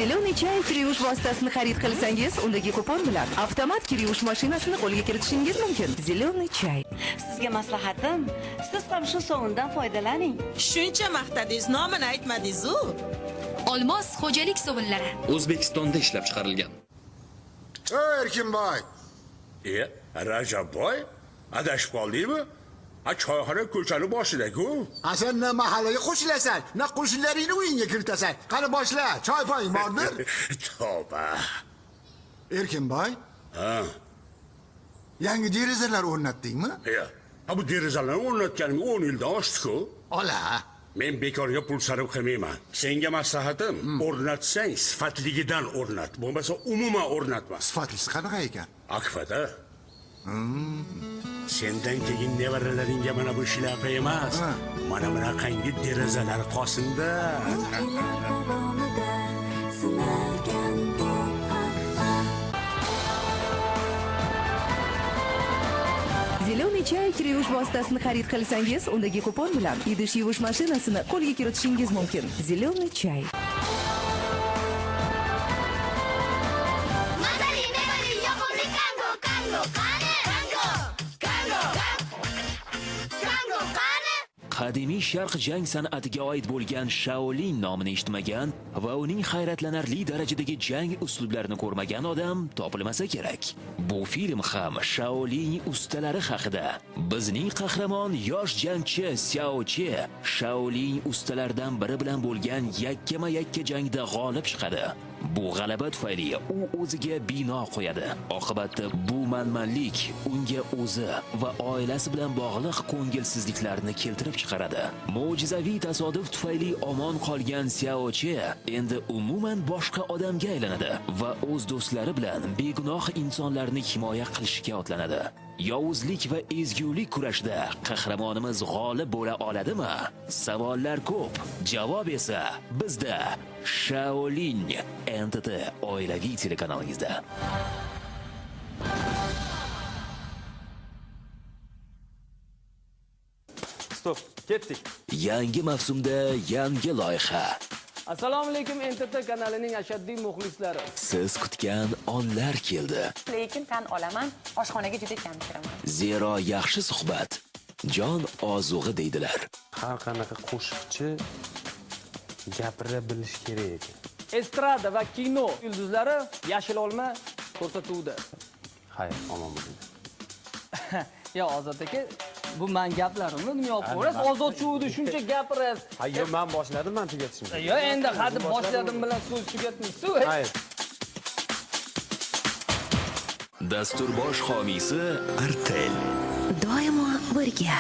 Ziloniy Chai kir yuvish vositasini xarid qilsangiz, undagi kupon bilan avtomat kir yuvish mashinasini qo'lga kiritishingiz mumkin. Ziloniy Chai. Sizga maslahatim, siz ham shu sovundan foydalaning. Shuncha maqtadingiz, nomini aytmadingiz-ku. Olmos xo'jalik sovunlari. O'zbekistonda ishlab chiqarilgan. Erkinboy. Rajabboy? Adashib qoldingmi? Choyxona ko'chani boshida-ku. Sen mahallaga qo'shilasan, qo'shnilaringni uyingga kiritasan. Qani boshla, choy poying bordir. Tavba. Erkinboy? Ha. Yangi derazalar o'rnatdingmi? Yo'q. Bu derazalarni o'rnatganim 10 yildan oshdi-ku. Ola. Men bekorga pul sarf qilmayman. Senga maslahatim, o'rnatsang sifatligidan o'rnat. Bo'lmasa umuman o'rnatma. Sifatlisi qanaqa ekan? Akfada. Sendan keyin nevaralaringga mana bu shilapa emas. Mana bunaqangi derazalar qosinda. Ziloniy Chai kir yuvish vositasini xarid qilsangiz, undagi kupon bilan idish yuvish mashinasini qo'lga kiritishingiz mumkin. Ziloniy Chai. Qadimiy sharq jang san'atiga oid bo'lgan Shaolin nomini eshitmagan va uning hayratlanarli darajadagi jang uslublarini ko'rmagan odam topilmasa kerak. Bu film ham Shaolin ustalari haqida. Bizning qahramon yosh jangchi Xiao Che Shaolin ustalaridan biri bilan bo'lgan yakkama-yakka jangda g'olib chiqadi. Bu g'alaba tufayli u o'ziga bino qo'yadi. Oqibatda bu manmanlik unga o'zi va oilasi bilan bog'liq ko'ngilsizliklarni keltirib chiqaradi. Mo'jizaviy tasodif tufayli omon qolgan Xiao Che endi umuman boshqa odamga aylanadi va o'z do'stlari bilan begunoh insonlarni himoya qilishga otlanadi. Yovuzlik va ezgulik kurashida qahramonimiz g'olib bo'la oladimi? Savollar ko'p, javob esa bizda. Shaolin NTT oilaviy telekanalingizda. Stop, ketdik. Yangi mavsumda yangi loyiha. Assalomu alaykum NTT kanalining ashaddiy muxlislari. Siz kutgan onlar keldi. Lekin tan olaman, oshxonaga juda kam kiraman. Zero yaxshi suhbat jon ozug'i deydilar. Har qanaqa qo'shiqchi gapira bilish kerak ekan. Estrada va kino yulduzlari yashil olma ko'rsatuvda. Xayr, omon bo'ling. Yo, Ozod aka, bu men gaplarimni nima olib qo'yasiz? Ozod shuvdi, shuncha gapirasiz. Hayyo, men boshladim, men tugatishim. Yo, endi hadi boshladim bilan so'z tugatmaysiz. Hayır. Dastur bosh xomiysi Artel. Doimo birga.